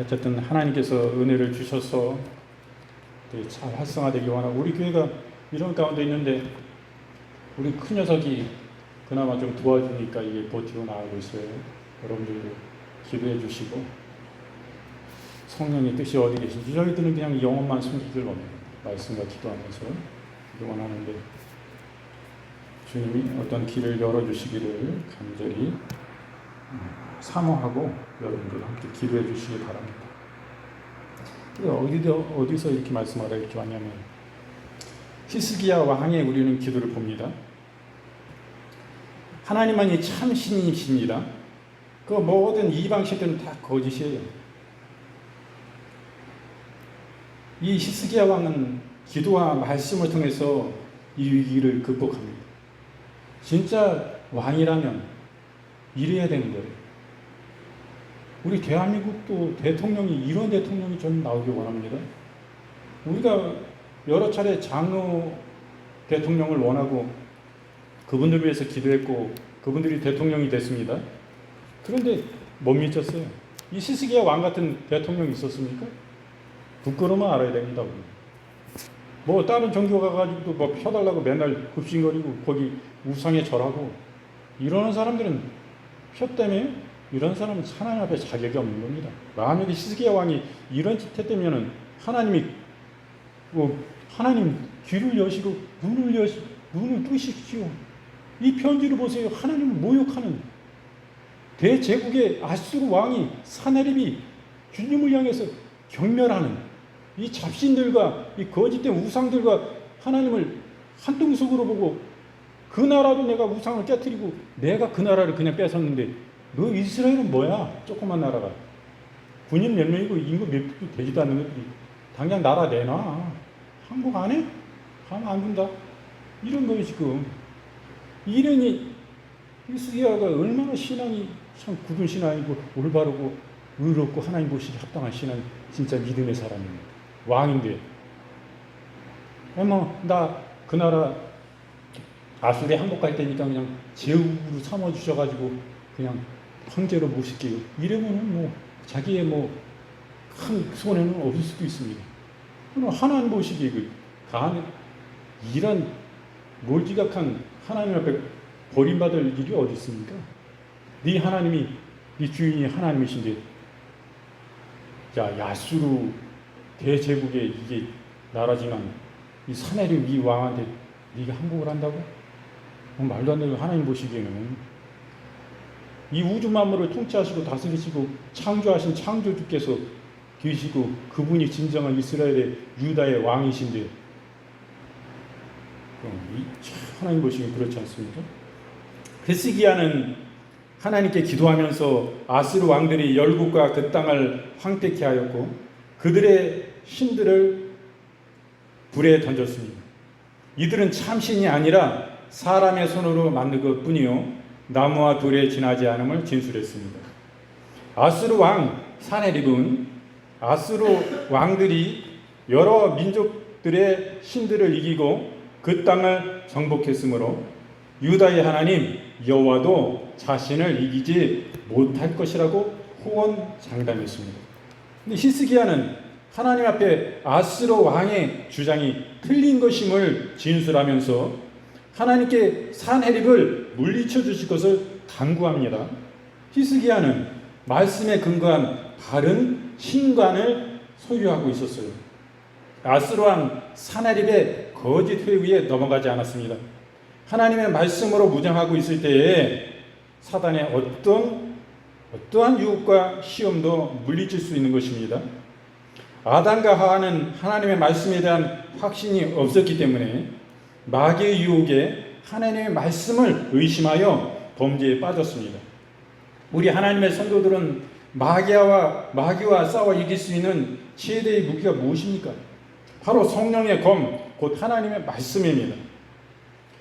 어쨌든 하나님께서 은혜를 주셔서 잘 활성화되기 원하고 우리 교회가 이런 가운데 있는데 우리 큰 녀석이 그나마 좀 도와주니까 이게 버티고 나가고 있어요. 여러분들도 기도해 주시고 성령의 뜻이 어디 계신지 저희들은 그냥 영혼만 숨기길 원해요. 말씀과 기도하면서 원하는데 주님이 어떤 길을 열어주시기를 간절히 사모하고 여러분들 함께 기도해 주시기 바랍니다. 어디서 이렇게 말씀하다 이렇게 왔냐면 히스기야 왕의 우리는 기도를 봅니다. 하나님만이 참 신이십니다. 그 모든 이방신들은 다 거짓이에요. 이 히스기야 왕은 기도와 말씀을 통해서 이 위기를 극복합니다. 진짜 왕이라면 이래야 되는 거예요. 우리 대한민국도 대통령이 이런 대통령이 좀 나오길 원합니다. 우리가 여러 차례 장로 대통령을 원하고 그분들 위해서 기도했고 그분들이 대통령이 됐습니다. 그런데 못 미쳤어요. 이 히스기야 왕 같은 대통령이 있었습니까? 부끄러우면 알아야 됩니다. 뭐 다른 종교 가가지고 뭐 펴달라고 맨날 굽신거리고 거기 우상에 절하고 이러는 사람들은 표 때문에 이런 사람은 하나님 앞에 자격이 없는 겁니다. 만약에 히스기야 왕이 이런 짓 했다면은 하나님이 하나님 귀를 여시고 눈을 뜨십시오. 이 편지를 보세요. 하나님을 모욕하는 대제국의 아수르 왕이 사내립이 주님을 향해서 경멸하는 이 잡신들과 이 거짓된 우상들과 하나님을 한통속으로 보고 그 나라도 내가 우상을 깨뜨리고 내가 그 나라를 그냥 뺏었는데 너 이스라엘은 뭐야? 조그만 나라가 군인 몇 명이고 인구 몇 명도 되지도 않는 것들이 당장 나라 내놔. 한국 안 해? 가면 안 준다. 이런 거예요 지금. 이런이 히스기야가 얼마나 신앙이 참 굳은 신앙이고 올바르고 의롭고 하나님 보시기 합당한 신앙 진짜 믿음의 사람입니다. 왕인데 나 그 나라 아수르에 항복할 때니까 그냥 제후로 삼아주셔가지고 그냥 황제로 모실게요. 이러면은 뭐 자기의 뭐 큰 손해는 없을 수도 있습니다. 그럼 하나님 보시기에 이런 몰지각한 하나님 앞에 버림받을 일이 어디 있습니까? 네 하나님이 네 주인이 하나님이신데 야수르 대제국의 이게 나라지만 이 사내립 이 왕한테 네가 항복을 한다고? 말도 안 되는 하나님 보시기에는 이 우주 만물을 통치하시고 다스리시고 창조하신 창조주께서 계시고 그분이 진정한 이스라엘의 유다의 왕이신데 하나님 보시기에 그렇지 않습니까? 히스기야는 하나님께 기도하면서 아수르 왕들이 열국과 그 땅을 황폐케 하였고 그들의 신들을 불에 던졌습니다. 이들은 참신이 아니라 사람의 손으로 만든 것뿐이요 나무와 돌에 지나지 않음을 진술했습니다. 아수르 왕 사네립은 아수르 왕들이 여러 민족들의 신들을 이기고 그 땅을 정복했으므로 유다의 하나님 여호와도 자신을 이기지 못할 것이라고 호언장담했습니다. 근데 히스기야는 하나님 앞에 아수르 왕의 주장이 틀린 것임을 진술하면서 하나님께 산헤립을 물리쳐 주실 것을 간구합니다. 히스기야는 말씀에 근거한 바른 신관을 소유하고 있었어요. 아수르 왕 산헤립의 거짓 회의에 넘어가지 않았습니다. 하나님의 말씀으로 무장하고 있을 때에 사단의 어떠한 유혹과 시험도 물리칠 수 있는 것입니다. 아담과 하와는 하나님의 말씀에 대한 확신이 없었기 때문에 마귀의 유혹에 하나님의 말씀을 의심하여 범죄에 빠졌습니다. 우리 하나님의 성도들은 마귀와 싸워 이길 수 있는 최대의 무기가 무엇입니까? 바로 성령의 검, 곧 하나님의 말씀입니다.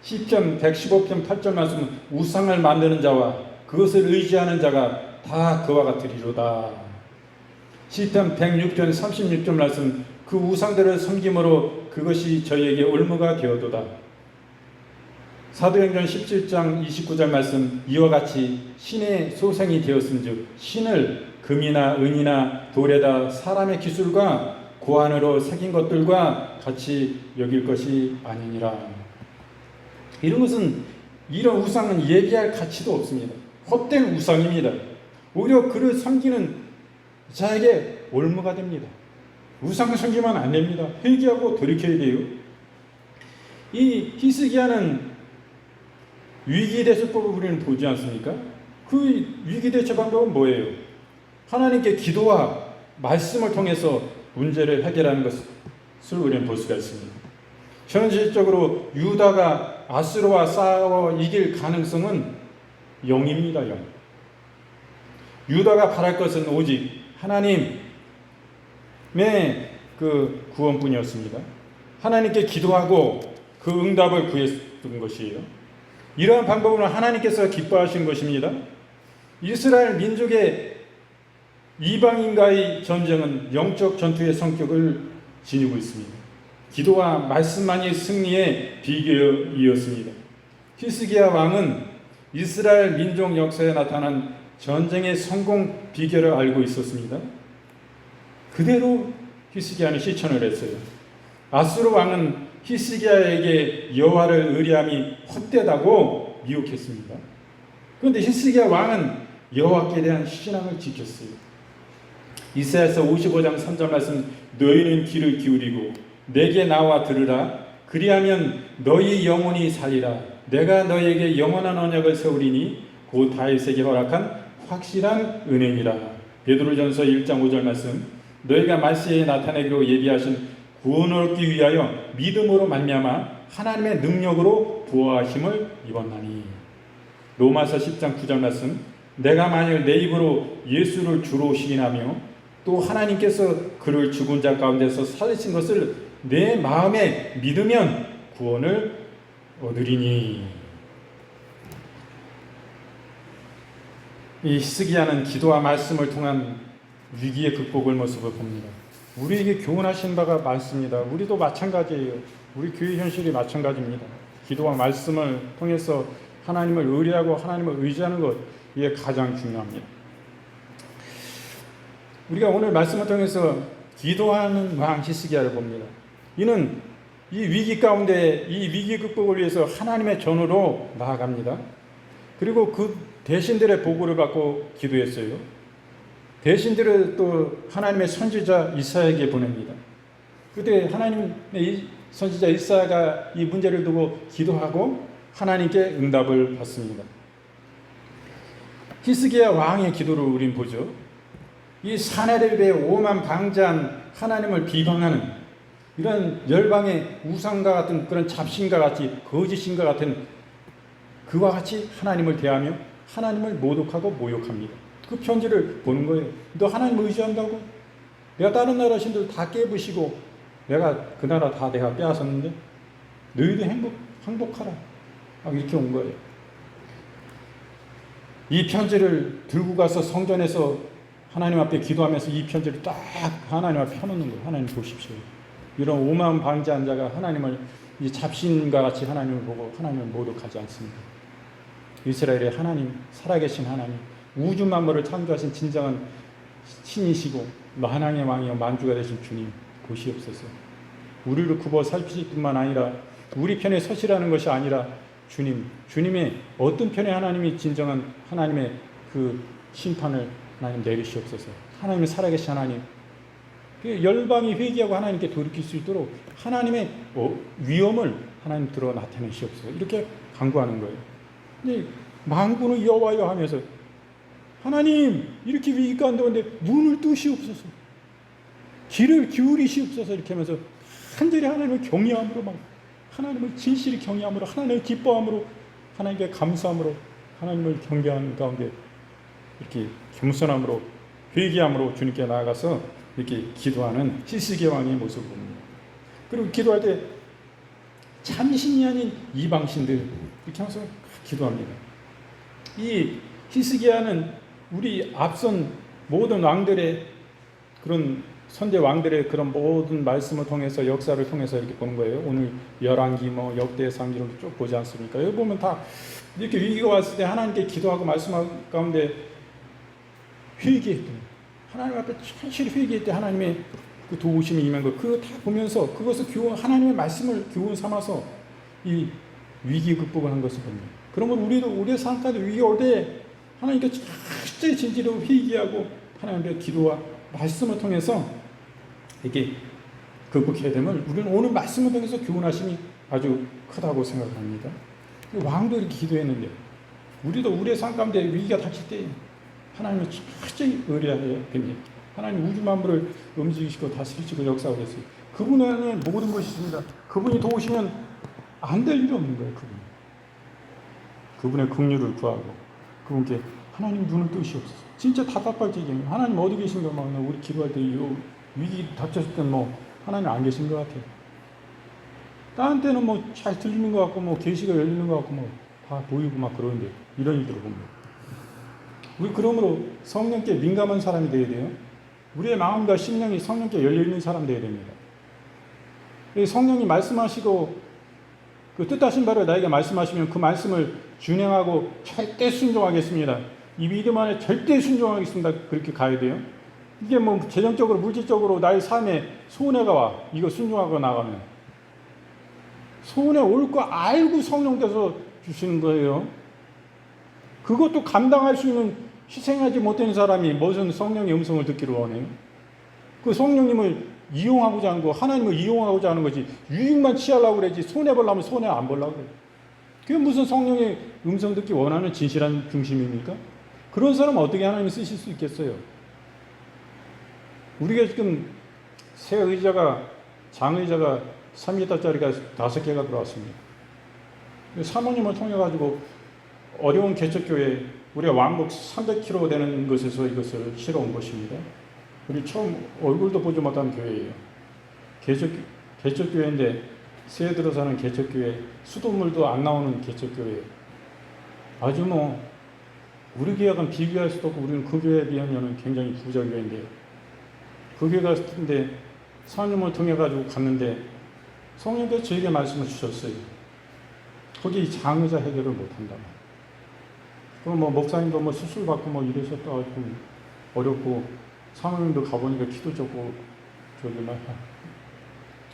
시편 115편 8절 말씀은 우상을 만드는 자와 그것을 의지하는 자가 다 그와 같으리로다. 시편 106편 36절 말씀 그 우상들을 섬김으로 그것이 저희에게 올무가 되어도다. 사도행전 17장 29절 말씀 이와 같이 신의 소생이 되었은즉 신을 금이나 은이나 돌에다 사람의 기술과 고안으로 새긴 것들과 같이 여길 것이 아니니라. 이런 것은 이런 우상은 얘기할 가치도 없습니다. 헛된 우상입니다. 오히려 그를 섬기는 자에게 올무가 됩니다. 우상을 섬기면 안 됩니다. 회개하고 돌이켜야 돼요. 이 히스기야는 위기 대처법을 우리는 보지 않습니까? 그 위기 대처 방법은 뭐예요? 하나님께 기도와 말씀을 통해서 문제를 해결하는 것을 우리는 볼 수가 있습니다. 현실적으로 유다가 아수르와 싸워 이길 가능성은 0입니다. 0. 유다가 바랄 것은 오직 하나님의 그 구원뿐이었습니다. 하나님께 기도하고 그 응답을 구했던 것이에요. 이러한 방법으로 하나님께서 기뻐하신 것입니다. 이스라엘 민족의 이방인과의 전쟁은 영적 전투의 성격을 지니고 있습니다. 기도와 말씀만이 승리의 비결이었습니다. 히스기야 왕은 이스라엘 민족 역사에 나타난 전쟁의 성공 비결을 알고 있었습니다. 그대로 히스기야는 실천을 했어요. 아수르 왕은 히스기야에게 여호와를 의뢰함이 헛되다고 미혹했습니다. 그런데 히스기야 왕은 여호와께 대한 신앙을 지켰어요. 이사야서 55장 3절 말씀, 너희는 귀를 기울이고 내게 나와 들으라. 그리하면 너희 영혼이 살리라. 내가 너희에게 영원한 언약을 세우리니 곧 다윗에게 허락한 확실한 은혜니라. 베드로전서 1장 5절 말씀, 너희가 말세에 나타내기로 예비하신 구원을 얻기 위하여 믿음으로 말미암아 하나님의 능력으로 부어하심을 입었나니. 로마서 10장 9절 말씀, 내가 만일 내 입으로 예수를 주로 시인하며 또 하나님께서 그를 죽은 자 가운데서 살리신 것을 내 마음에 믿으면 구원을 얻으리니. 이 히스기야는 기도와 말씀을 통한 위기의 극복을 모습을 봅니다. 우리에게 교훈하신 바가 많습니다. 우리도 마찬가지예요. 우리 교회 현실이 마찬가지입니다. 기도와 말씀을 통해서 하나님을 의뢰하고 하나님을 의지하는 것, 이게 가장 중요합니다. 우리가 오늘 말씀을 통해서 기도하는 왕 히스기야를 봅니다. 이는 이 위기 가운데 이 위기 극복을 위해서 하나님의 전으로 나아갑니다. 그리고 그 대신들의 보고를 받고 기도했어요. 대신들을 또 하나님의 선지자 이사야에게 보냅니다. 그때 하나님의 선지자 이사야가 이 문제를 두고 기도하고 하나님께 응답을 받습니다. 히스기야 왕의 기도를 우린 보죠. 이 사내립에 오만방자한 하나님을 비방하는 이런 열방의 우상과 같은 그런 잡신과 같이 거짓신과 같은 그와 같이 하나님을 대하며 하나님을 모독하고 모욕합니다. 그 편지를 보는 거예요. 너 하나님을 의지한다고? 내가 다른 나라 신들 다 깨부시고 내가 그 나라 다 내가 빼앗았는데 너희도 행복하라. 이렇게 온 거예요. 이 편지를 들고 가서 성전에서 하나님 앞에 기도하면서 이 편지를 딱 하나님 앞에 펴놓는 거예요. 하나님 보십시오. 이런 오만방자한 자가 하나님을 이 잡신과 같이 하나님을 보고 하나님을 모독하지 않습니다. 이스라엘의 하나님, 살아계신 하나님, 우주 만물을 창조하신 진정한 신이시고 만왕의 왕이요 만주가 되신 주님 보시옵소서. 우리를 굽어 살피실 뿐만 아니라 우리 편에 서시라는 것이 아니라 주님의 어떤 편에 하나님이 진정한 하나님의 그 심판을 하나님 내리시옵소서. 하나님의 살아계신 하나님, 열방이 회개하고 하나님께 돌이킬 수 있도록 하나님의 위엄을 하나님 들어 나타내시옵소서. 이렇게 간구하는 거예요. 근데 만군의 여호와여 하면서 하나님 이렇게 위기 가운데 눈을 뜨시옵소서, 귀를 기울이시옵소서 이렇게 하면서 간절히 하나님을 경외함으로 막 하나님을 진실히 경외함으로 하나님을 기뻐함으로 하나님께 감사함으로 하나님을 경배하는 가운데 이렇게 겸손함으로 회개함으로 주님께 나아가서 이렇게 기도하는 히스기야 왕의 모습을 봅니다. 그리고 기도할 때 참신이 아닌 이방신들 이렇게 하면서 기도합니다. 이 히스기야는 우리 앞선 모든 왕들의 그런 선대 왕들의 그런 모든 말씀을 통해서 역사를 통해서 이렇게 보는 거예요. 오늘 열왕기 역대상 이런 거 쭉 보지 않습니까? 여기 보면 다 이렇게 위기가 왔을 때 하나님께 기도하고 말씀하는 가운데 회개했던, 하나님 앞에 천실히 회개할 때 하나님의 그 도우심이 임한 거, 그거 다 보면서 그것을 하나님의 말씀을 교훈 삼아서 이 위기 극복을 한 것을 봅니다. 그러면 우리도 우리의 삶 가운데 위기 올 때 하나님께 철저히 진지로 회개하고 하나님의 기도와 말씀을 통해서 이렇게 극복해야 되면 우리는 오늘 말씀을 통해서 교훈하심이 아주 크다고 생각합니다. 왕도 이렇게 기도했는데 우리도 우리의 삶 가운데 위기가 닥칠 때 하나님을 철저히 의뢰해야 됩니다. 하나님 우주 만물을 움직이시고 다스리시고 역사하고 계세요. 그분 안에 모든 것이 있습니다. 그분이 도우시면 안 될 일이 없는 거예요. 그분의 긍휼을 구하고 그분께 하나님 눈을 뜨시옵소서. 진짜 답답할 적이에요. 하나님 어디 계신가 막 우리 기도할 때 위기 닥쳤을 때는 뭐 하나님 안 계신 것 같아요. 다른 때는 뭐 잘 들리는 것 같고 뭐 계시가 열리는 것 같고 뭐 다 보이고 막 그러는데 이런 일들을 봅니다. 우리 그러므로 성령께 민감한 사람이 되어야 돼요. 우리의 마음과 심령이 성령께 열려있는 사람 되어야 됩니다. 성령이 말씀하시고 그 뜻하신 바를 나에게 말씀하시면 그 말씀을 준행하고 절대 순종하겠습니다. 이 믿음 안에 절대 순종하겠습니다. 그렇게 가야 돼요. 이게 뭐 재정적으로 물질적으로 나의 삶에 손해가 와. 이거 순종하고 나가면 손해 올 거 알고 성령께서 주시는 거예요. 그것도 감당할 수 있는 희생하지 못한 사람이 무슨 성령의 음성을 듣기를 원해요? 그 성령님을 이용하고자 하는 거, 하나님을 이용하고자 하는 거지 유익만 취하려고 그러지 손해보려면 손해 안 보려고 그래. 그게 무슨 성령의 음성 듣기 원하는 진실한 중심입니까? 그런 사람은 어떻게 하나님이 쓰실 수 있겠어요? 우리가 지금 새 의자가 장의자가 3m짜리가 5개가 들어왔습니다. 사모님을 통해 가지고 어려운 개척교회 우리가 왕복 300km 되는 곳에서 이것을 실어온 것입니다. 우리 처음 얼굴도 보지 못한 교회예요. 개척교회인데 새해 들어서 하는 개척교회, 수돗물도 안 나오는 개척교회. 아주 뭐 우리 교회하고는 비교할 수도 없고 우리는 그 교회에 비하면 굉장히 부자 교회인데요. 그 교회 갔을 텐데 사모님을 통해 가지고 갔는데 성령께서 저에게 말씀을 주셨어요. 거기 장의자 해결을 못한다. 그럼 뭐 목사님도 뭐 수술 받고 뭐 이래서 또 좀 어렵고 사모님도 가보니까 키도 적고 저기 막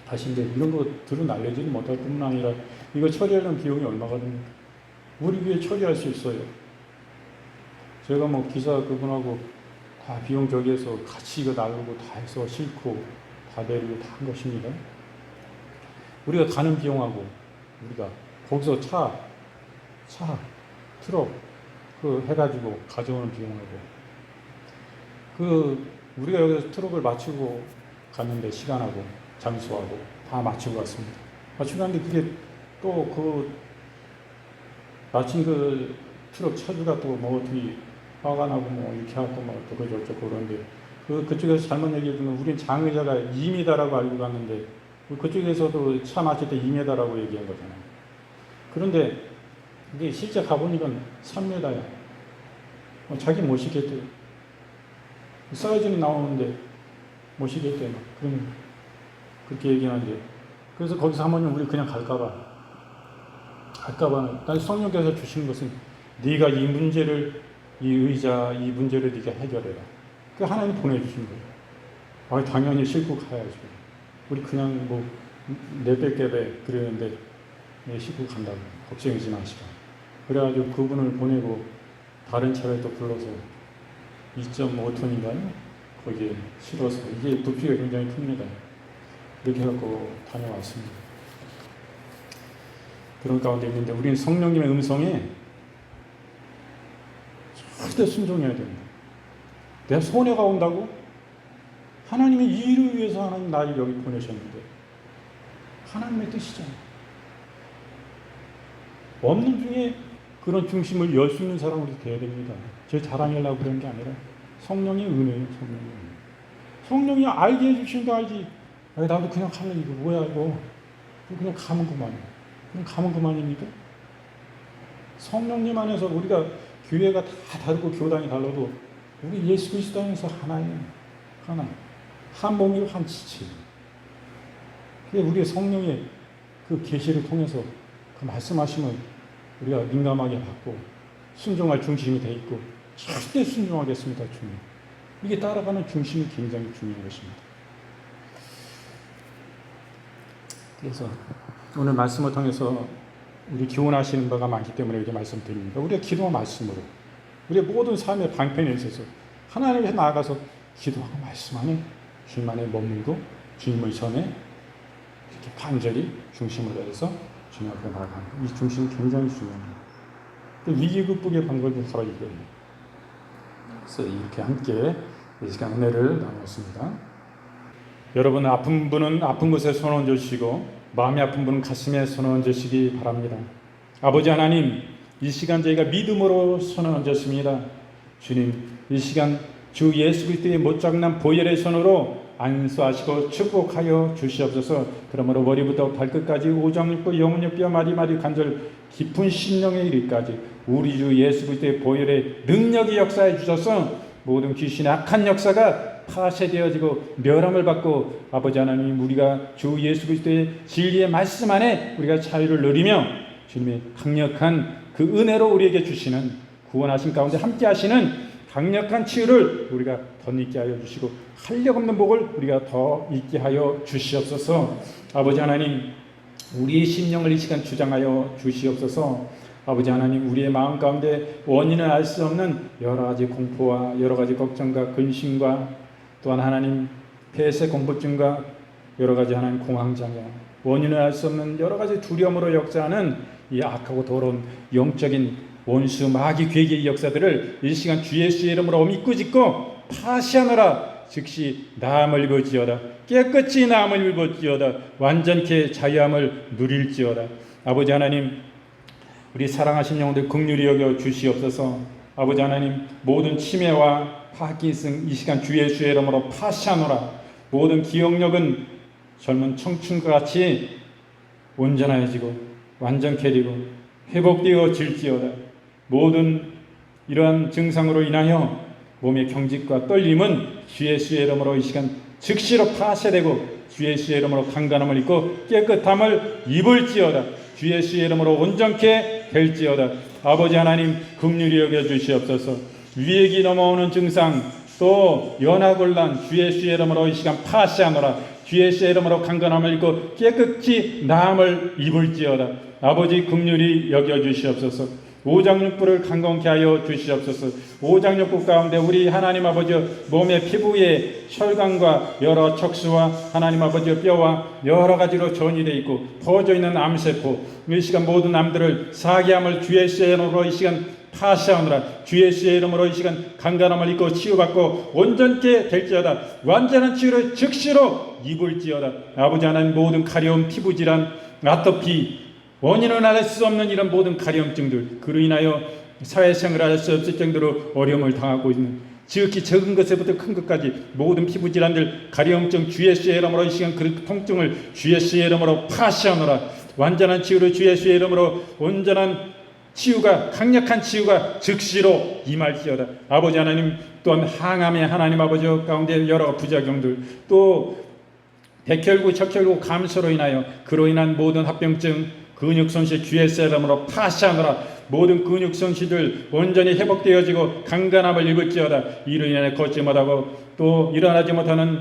하신데 이런 거 들은 알려지지 못할 뿐만 아니라 이거 처리하려면 비용이 얼마가 됩니까? 우리 교회 처리할 수 있어요. 제가 뭐 기사 그분하고 다 비용 저기에서 같이 이거 나르고 다 해서 싣고 다 내리고 다 한 것입니다. 우리가 가는 비용하고 우리가 거기서 차, 트럭 그 해가지고 가져오는 비용하고 그 우리가 여기서 트럭을 마치고 갔는데 시간하고 장소하고 다 마치고 갔습니다. 마치고 갔는데 그게 또 그 마친 그 트럭 차주가 또 뭐 어떻게 화가 나고 뭐 이렇게 하고 뭐 어쩌고 저쩌고 그러는데 그쪽에서 잘못 얘기해주면 우린 장의자가 2m라고 알고 갔는데 그쪽에서도 차 마칠 때 2m라고 얘기한 거잖아요. 그런데 이게 실제 가보니까 3m야. 자기 못 시겠대요. 사이즈는 나오는데 못 시겠대요. 그럼 그렇게 얘기하는데 그래서 거기서 사모님 우리 그냥 갈까봐 난 성령께서 주시는 것은 네가 이 문제를 이 의자 이 문제를 네가 해결해라. 그 하나님 보내주신 거예요. 당연히 싣고 가야죠. 우리 그냥 뭐 내빼깨배 그랬는데 싣고 간다고 걱정이지 마시고 그래가지고 그분을 보내고 다른 차를 또 불러서 2.5톤인가요? 거기에 실어서 이게 부피가 굉장히 큽니다. 이렇게 해갖고 다녀왔습니다. 그런 가운데 있는데 우리는 성령님의 음성에 절대 순종해야 됩니다. 내가 손해가 온다고? 하나님의 일을 위해서 하나님 나를 여기 보내셨는데 하나님의 뜻이잖아요. 없는 중에 그런 중심을 열 수 있는 사람으로 되어야 됩니다. 제 자랑하려고 그런 게 아니라 성령의 은혜예요. 성령이 알게 해주시니까 알지. 나도 그냥 갈래. 이거 뭐야 이거. 그냥 가면 그만이야. 그냥 가면 그만입니까? 성령님 안에서 우리가 교회가 다 다르고 교단이 달라도 우리 예수 그리스도 안에서 하나예요. 하나. 한 몸이고 한 지체. 그게 우리의 성령의 그 계시를 통해서 그 말씀하시면 우리가 민감하게 받고 순종할 중심이 돼 있고 절대 순종하겠습니다. 주님. 이게 따라가는 중심이 굉장히 중요한 것입니다. 그래서 오늘 말씀을 통해서 우리 교훈하시는 바가 많기 때문에 이렇게 말씀드립니다. 우리가 기도와 말씀으로 우리의 모든 삶의 방편에 있어서 하나님 앞에 나아가서 기도하고 말씀 안에 주님 안에 머물고 주님을 전에 이렇게 간절히 중심을 내서 주님 앞에 나아가는 이 중심이 굉장히 중요합니다. 위기 극복의 방법이 바로 이거예요. 그래서 이렇게 함께 이 시간 은혜를 나누었습니다. 여러분, 아픈 분은 아픈 곳에 손 얹으시고 마음이 아픈 분은 가슴에 손 얹으시기 바랍니다. 아버지 하나님, 이 시간 저희가 믿음으로 손을 얹었습니다. 주님, 이 시간 주 예수 그리스도의 못장난 보혈의 손으로 안수하시고 축복하여 주시옵소서. 그러므로 머리부터 발끝까지 오장육부 영혼육 뼈 마디마디 관절 깊은 심령에 이르기까지 우리 주 예수 그리스도의 보혈의 능력이 역사해 주셔서 모든 귀신의 악한 역사가 파쇄되어지고 멸함을 받고 아버지 하나님, 우리가 주 예수 그리스도의 진리의 말씀 안에 우리가 자유를 누리며 주님의 강력한 그 은혜로 우리에게 주시는 구원하신 가운데 함께 하시는 강력한 치유를 우리가 덧입게 하여 주시고 활력 없는 복을 우리가 더 있게 하여 주시옵소서. 아버지 하나님, 우리의 심령을 이 시간 주장하여 주시옵소서. 아버지 하나님, 우리의 마음 가운데 원인을 알 수 없는 여러 가지 공포와 여러 가지 걱정과 근심과 또한 하나님 폐쇄 공포증과 여러 가지 하나님 공황장애, 원인을 알 수 없는 여러 가지 두려움으로 역사하는 이 악하고 더러운 영적인 원수 마귀 괴계의 역사들을 이 시간 주 예수의 이름으로 엄히 짓고 파시하노라. 즉시 나음을 입을지어다. 깨끗이 나음을 입을지어다. 완전케 자유함을 누릴지어다. 아버지 하나님, 우리 사랑하신 영혼들 긍휼히 여겨 주시옵소서. 아버지 하나님, 모든 치매와 파킨슨 이 시간 주 예수의 이름으로 파시하노라. 모든 기억력은 젊은 청춘과 같이 온전해지고 완전케 되고 회복되어질지어다. 모든 이러한 증상으로 인하여 몸의 경직과 떨림은 주 예수의 이름으로 이 시간 즉시로 파쇄되고 주 예수의 이름으로 강건함을 입고 깨끗함을 입을지어다. 주 예수의 이름으로 온전케 될지어다. 아버지 하나님, 긍휼히 여겨 주시옵소서. 위액이 넘어오는 증상, 또 연하곤란 주 예수의 이름으로 이 시간 파쇄하노라. 주 예수의 이름으로 강건함을 입고 깨끗이 나음을 입을지어다. 아버지 긍휼히 여겨 주시옵소서. 오장육부를 강건케 하여 주시옵소서. 오장육부 가운데 우리 하나님 아버지 몸의 피부에 혈관과 여러 척수와 하나님 아버지 뼈와 여러 가지로 전이되어 있고 퍼져 있는 암세포, 이 시간 모든 암들을 사기함을 주 예수의 이름으로 이 시간 파시하노라. 주 예수의 이름으로 이 시간 강건함을 입고 치유받고 온전케 될지어다. 완전한 치유를 즉시로 입을지어다. 아버지 하나님, 모든 가려움, 피부질환, 아토피, 원인을 알 수 없는 이런 모든 가려움증들, 그로 인하여 사회생활을 할 수 없을 정도로 어려움을 당하고 있는 지극히 적은 것에부터 큰 것까지 모든 피부질환들, 가려움증 주 예수의 이름으로 이 시간 그 통증을 주 예수의 이름으로 파시하노라. 완전한 치유를 주 예수의 이름으로 온전한 치유가, 강력한 치유가 즉시로 임할지어다. 아버지 하나님, 또한 항암의 하나님 아버지 가운데 여러 부작용들, 또 백혈구, 적혈구 감소로 인하여 그로 인한 모든 합병증, 근육손실 주 예수의 이름으로 파시하노라. 모든 근육손실들 온전히 회복되어지고 강건함을 입을지어다. 이로 인해 걷지 못하고 또 일어나지 못하는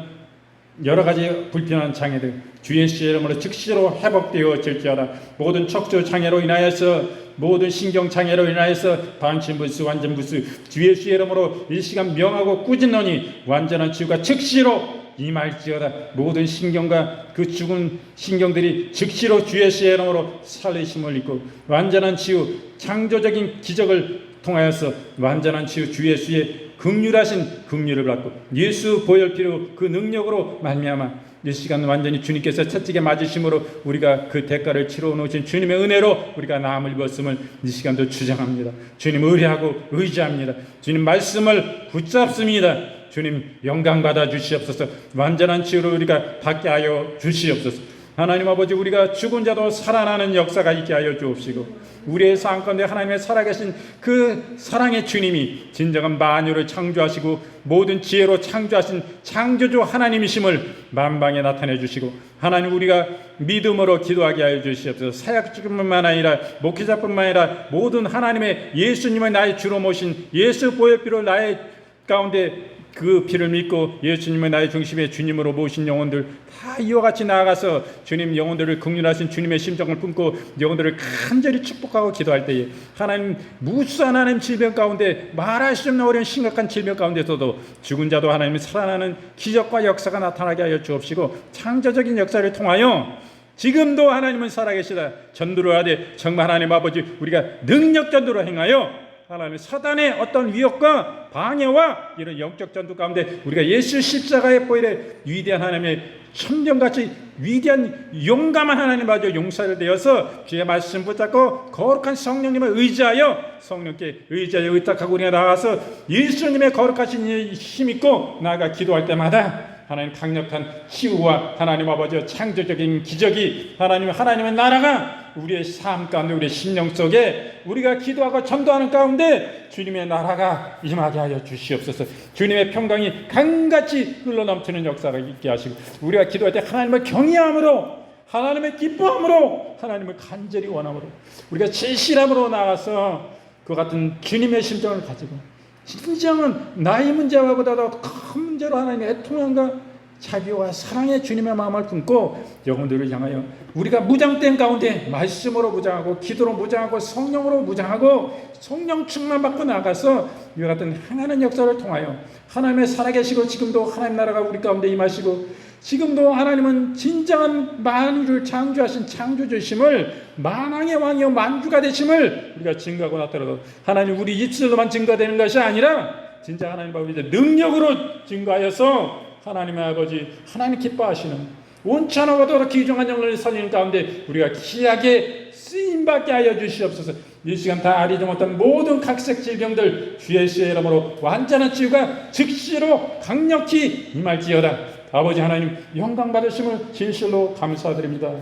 여러 가지 불편한 장애들 주 예수의 이름으로 즉시로 회복되어질지어다. 모든 척추 장애로 인하여서, 모든 신경 장애로 인하여서 반신불수, 완전불수 주 예수의 이름으로 이 시간 명하고 꾸짖노니 완전한 치유가 즉시로 임할지어다. 모든 신경과 그 죽은 신경들이 즉시로 주 예수의 이름으로 살리심을 입고 완전한 치유, 창조적인 기적을 통하여서 완전한 치유 주 예수의 긍휼하신 긍휼을 받고 예수 보혈피로 그 능력으로 말미암아 이 시간 완전히 주님께서 채찍에 맞으심으로 우리가 그 대가를 치러 놓으신 주님의 은혜로 우리가 나음을 입었음을 이 시간도 주장합니다. 주님 의뢰하고 의지합니다. 주님 말씀을 붙잡습니다. 주님 영광 받아 주시옵소서. 완전한 치유를 우리가 받게 하여 주시옵소서. 하나님 아버지, 우리가 죽은 자도 살아나는 역사가 있게 하여 주옵시고 우리의 삶 가운데 하나님의 살아계신 그 사랑의 주님이 진정한 만유를 창조하시고 모든 지혜로 창조하신 창조주 하나님이심을 만방에 나타내 주시고 하나님, 우리가 믿음으로 기도하게 하여 주시옵소서. 사역자뿐만 아니라 목회자뿐만 아니라 모든 하나님의 예수님을 나의 주로 모신 예수 보혈피로 나의 가운데 그 피를 믿고 예수님을 나의 중심의 주님으로 모신 영혼들 다 이와 같이 나아가서 주님 영혼들을 긍휼하신 주님의 심정을 품고 영혼들을 간절히 축복하고 기도할 때에 하나님, 무수한 하나님 질병 가운데 말할 수 없는 어려운 심각한 질병 가운데서도 죽은 자도 하나님이 살아나는 기적과 역사가 나타나게 하여 주옵시고 창조적인 역사를 통하여 지금도 하나님은 살아계시다 전도를 하되 정말 하나님 아버지, 우리가 능력 전도로 행하여 하나님 사단의 어떤 위협과 방해와 이런 영적 전투 가운데 우리가 예수 십자가의 보혈에 위대한 하나님의 천병같이 위대한 용감한 하나님 마저 용사를 되어서 주의 말씀 붙잡고 거룩한 성령님을 의지하여 성령께 의지하여 의탁하고 우리가 나가서 예수님의 거룩하신 힘 있고 나아가 기도할 때마다 하나님 강력한 치유와 하나님 아버지의 창조적인 기적이 하나님의 나라가 우리의 삶 가운데 우리의 심령 속에 우리가 기도하고 전도하는 가운데 주님의 나라가 임하게 하여 주시옵소서. 주님의 평강이 강같이 흘러넘치는 역사가 있게 하시고 우리가 기도할 때 하나님을 경외함으로 하나님의 기뻐함으로 하나님을 간절히 원함으로 우리가 진실함으로 나가서 그 같은 주님의 심정을 가지고 진정은 나의 문제와보다도 큰 문제로 하나님의 애통함과 자비와 사랑의 주님의 마음을 품고 영혼들을 향하여 우리가 무장된 가운데 말씀으로 무장하고 기도로 무장하고 성령으로 무장하고 성령 충만 받고 나가서 이와 같은 행하는 역사를 통하여 하나님의 살아계시고 지금도 하나님 나라가 우리 가운데 임하시고 지금도 하나님은 진정한 만유를 창조하신 창조주심을 만왕의 왕이요 만주가 되심을 우리가 증거하고 나타나도 하나님 우리 입술로만 증거되는 것이 아니라 진짜 하나님 아버지 능력으로 증거하여서 하나님의 아버지 하나님 기뻐하시는 온천하고도 귀중한 영혼을 살리는 가운데 우리가 귀하게 쓰임받게 하여 주시옵소서. 이 시간 다 알리지 못한 모든 각색 질병들 주 예수의 이름으로 완전한 치유가 즉시로 강력히 임할지어다. 아버지 하나님 영광 받으심을 진실로 감사드립니다.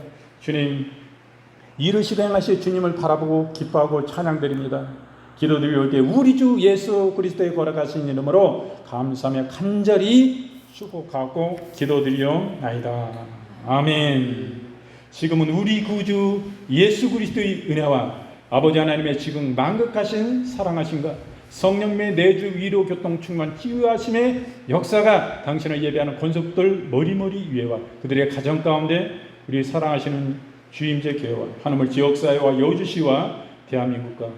주님 이르시고 행하실 주님을 바라보고 기뻐하고 찬양드립니다. 기도드리오되 우리 주 예수 그리스도의 거룩하신 이름으로 감사하며 간절히 축복하고 기도드리옵나이다. 아멘. 지금은 우리 구주 예수 그리스도의 은혜와 아버지 하나님의 지금 만극하신 사랑하심과 성령의 내주 위로 교통 충만 치유하심의 역사가 당신을 예배하는 권속들 머리머리 위에와 그들의 가정 가운데 우리 사랑하시는 주임제 교회와 하나님의 지역사회와 여주시와 대한민국과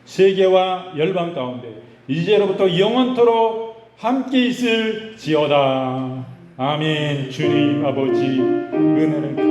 세계와 열방 가운데 이제로부터 영원토록 함께 있을지어다. 아멘. 주님 아버지 은혜는